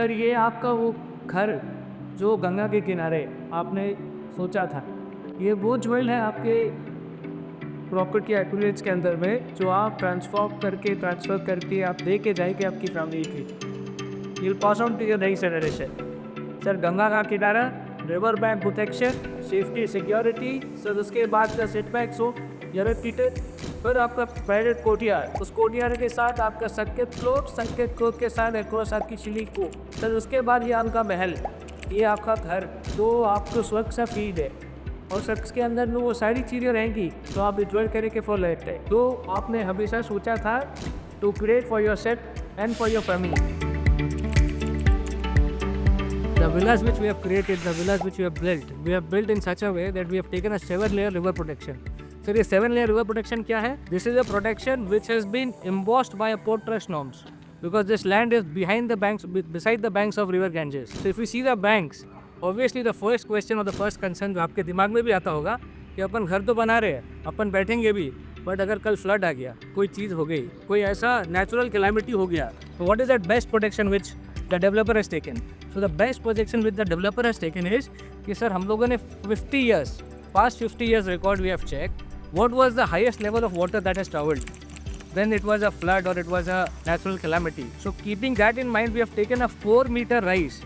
Sir ये आपका वो घर जो गंगा के किनारे आपने सोचा था, ये वो ज्वेल है आपके प्रॉपर्टी एक्विजिट्स के अंदर में जो आप ट्रांसफ़र करके आप दे के जाएँगे आपकी फैमिली की। You'll pass on to your next generation. Sir Ganga का किनारा, river bank protection, safety security, sir उसके बाद का सेटबैक्स हो टीटेड, फिर आपका प्राइवेट कोर्टयार्ड, उस कोर्टयार्ड के साथ आपका संकेत फ्लोर के साथ एक्रॉस आपकी चिली को, सर उसके बाद ये आपका महल, ये आपका घर जो आपको स्वर्ग सा फील है और स्वर्ग के अंदर में वो सारी चीज़ें रहेंगी तो आप इंजॉय करेंगे फॉर लाइफ टाइम। तो आपने हमेशा सोचा था to create for yourself and for your family. The villas which we have created, the villas which we have built in such a way that we have taken a 7-layer river protection. So this 7-layer river protection क्या है? This is a protection which has been embossed by a port trust norms because this land is beside the banks of river Ganges. So if we see the banks, obviously the first question or the first concern जो आपके दिमाग में भी आता होगा कि अपन घर तो बना रहे हैं, अपन बैठेंगे भी, बट अगर कल फ्लड आ गया, कोई चीज़ हो गई, कोई ऐसा नेचुरल कैलामिटी हो गया, तो what is that best protection which the developer has taken? So the best projection which the developer has taken is कि सर हम लोगों ने past 50 years record we have checked what was the highest level of water that has traveled when it was a flood or it was a natural calamity. So keeping that in mind, we have taken a 4-meter rise,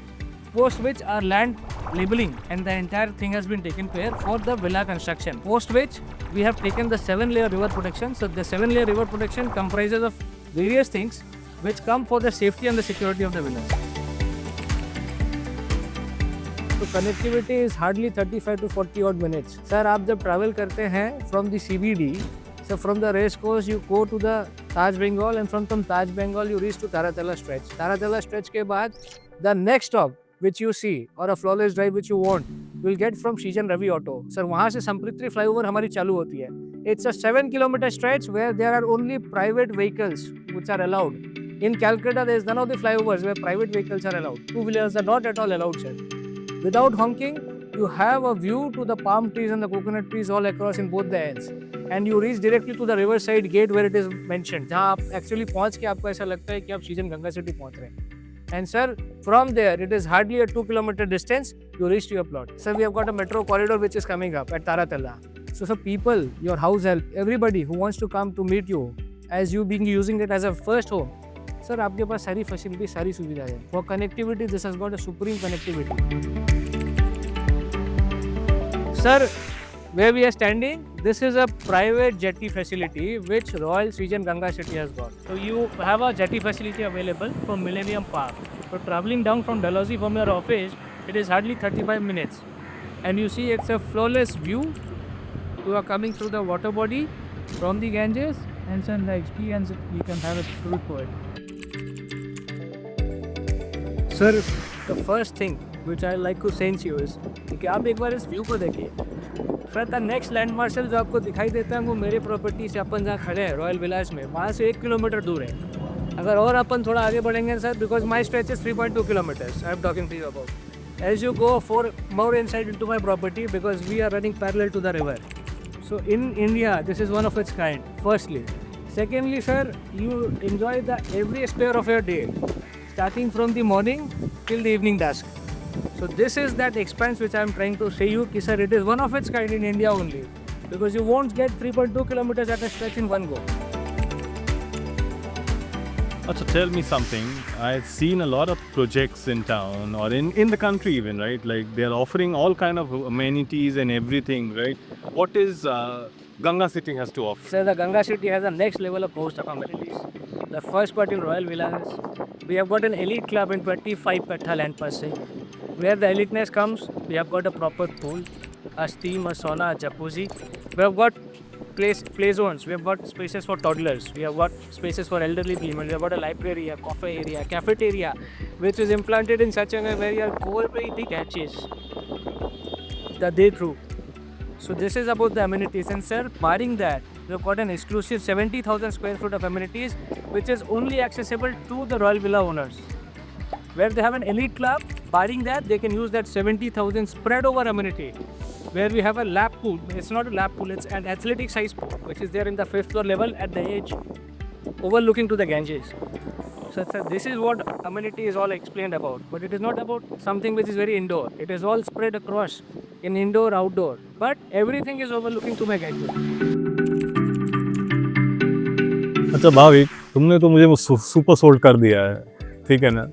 post which our land labeling and the entire thing has been taken care for the villa construction. Post which we have taken the 7-layer river protection. So the 7-layer river protection comprises of various things which come for the safety and the security of the villas. तो connectivity is hardly 35 to 40 odd minutes. Sir आप जब travel करते हैं from the CBD, so from the race course you go to the Taj Bengal and from Taj Bengal you reach to Taratala stretch. Taratala stretch के बाद the next stop which you see or a flawless drive which you want will get from Srijan Ravi Auto. Sir वहाँ से संप्रित्री flyover हमारी चालू होती है. It's a 7-kilometer stretch where there are only private vehicles which are allowed. In Calcutta there is none of the flyovers where private vehicles are allowed. Two-wheelers are not at all allowed, sir. Without honking, you have a view to the palm trees and the coconut trees all across in both the ends. And you reach directly to the riverside gate where it is mentioned. जहाँ आप actually पहुँच के आपको ऐसा लगता है कि आप सीजन गंगा सिटी पहुँच रहे हैं. And sir, from there, it is hardly a 2-kilometer distance, you reach to your plot. Sir, we have got a metro corridor which is coming up at Taratala. So people, your house help, everybody who wants to come to meet you, as you being using it as a first home, sir आपके पास सारी facility सारी सुविधा है. For connectivity, this has got a supreme connectivity. Sir, where we are standing, this is a private jetty facility which Royal Srijan Ganga City has got. So you have a jetty facility available from Millennium Park. So traveling down from Dalhousie from your office, it is hardly 35 minutes. And you see it's a flawless view. You are coming through the water body from the Ganges and sir, the experience you can have a fruit for it. Sir, the first thing which I like to say to you is कि आप एक बार इस view को देखिए. फिर the next land martial जो आपको दिखाई देता है वो मेरे प्रॉपर्टी से अपन जहाँ खड़े हैं रॉयल विलास में, वहाँ से 1 किलोमीटर दूर है. अगर और अपन थोड़ा आगे बढ़ेंगे sir, because my stretch is 3.2 kilometers I am talking to you about. As you go for more inside into my property because we are running parallel to the river. So in India, this is one of its kind, firstly. Secondly, sir, you enjoy the every spare of your day, starting from the morning till the evening dusk. So this is that expanse which I am trying to say you, ki sir, it is one of its kind in India only, because you won't get 3.2 kilometers at a stretch in one go. So tell me something. I've seen a lot of projects in town or in the country even, right? Like they're offering all kind of amenities and everything, right? What is Ganga City has to offer? Sir, the Ganga City has the next level of host of amenities. The first part in Royal Villas, we have got an elite club in 25 Petha land per se. Where the eliteness comes, we have got a proper pool, a steam, a sauna, a jacuzzi. We have got play zones. We have got spaces for toddlers. We have got spaces for elderly people. We have got a library, a coffee area, cafeteria, which is implanted in such a way where your core breathing catches the day through. So this is about the amenities. And sir, barring that, we have got an exclusive 70,000 square foot of amenities, which is only accessible to the Royal Villa owners. Where they have an elite club, barring that, they can use that 70,000 spread over amenity. Where we have a lap pool. It's not a lap pool, it's an athletic size pool, which is there in the 5th floor level at the edge, overlooking to the Ganges. Sir, this is what amenity is all explained about. But it is not about something which is very indoor. It is all spread across in indoor, outdoor. But everything is overlooking to my gateway. अच्छा भाविक, तुमने तो मुझे super sold कर दिया है, ठीक है ना?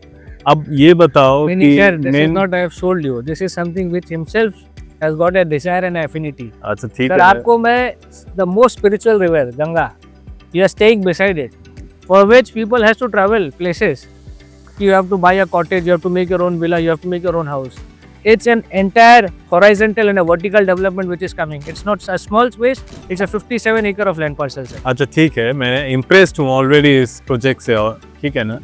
अब ये बताओ Meaning, कि sir, this is main- not I have sold you. This is something which himself has got a desire and affinity. अच्छा ठीक Sir, है, आपको मैं the most spiritual river, Ganga, you are staying beside it, for which people has to travel places. You have to buy a cottage, you have to make your own villa, you have to make your own house. It's an entire horizontal and a vertical development which is coming. It's not a small space, it's a 57 acre of land parcel, sir. अच्छा ठीक है, मैं impressed हूँ already इस project से, और ठीक है ना?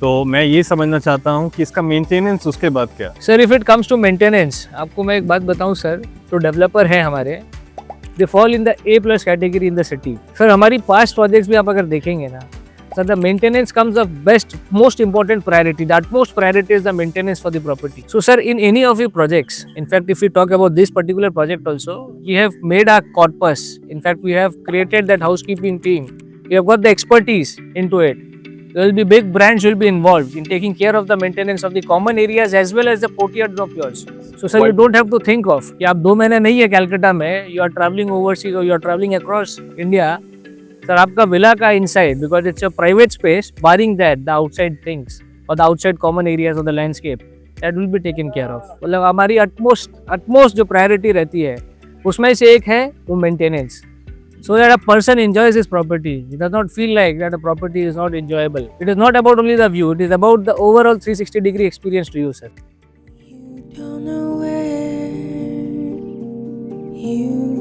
तो मैं ये समझना चाहता हूँ कि इसका मेंटेनेंस उसके बाद क्या? Sir if it comes to maintenance, आपको मैं एक बात बताऊं सर, तो डेवलपर हैं हमारे, they fall in the A+ category in the city. Sir हमारी पास्ट प्रोजेक्ट्स भी आप अगर देखेंगे ना, sir the maintenance comes the best most important priority. The utmost priority is the maintenance for the property. So sir, in any of your projects, in fact if we talk about this particular project also, we have made our corpus. In fact we have created that housekeeping team. We have got the expertise into it. There will be big brands will be involved in taking care of the maintenance of the common areas as well as the courtyards of yours. So sir, you don't have to think of कि आप 2 महीने नहीं है कैलकाटा में, you are traveling overseas or you are traveling across India. Sir आपका villa का inside, because it's a private space, barring that the outside things or the outside common areas of the landscape, that will be taken care of. मतलब हमारी utmost जो priority रहती है उसमें से एक है वो maintenance. So that a person enjoys his property. He does not feel like that a property is not enjoyable. It is not about only the view, it is about the overall 360-degree experience to you, sir. You don't know where you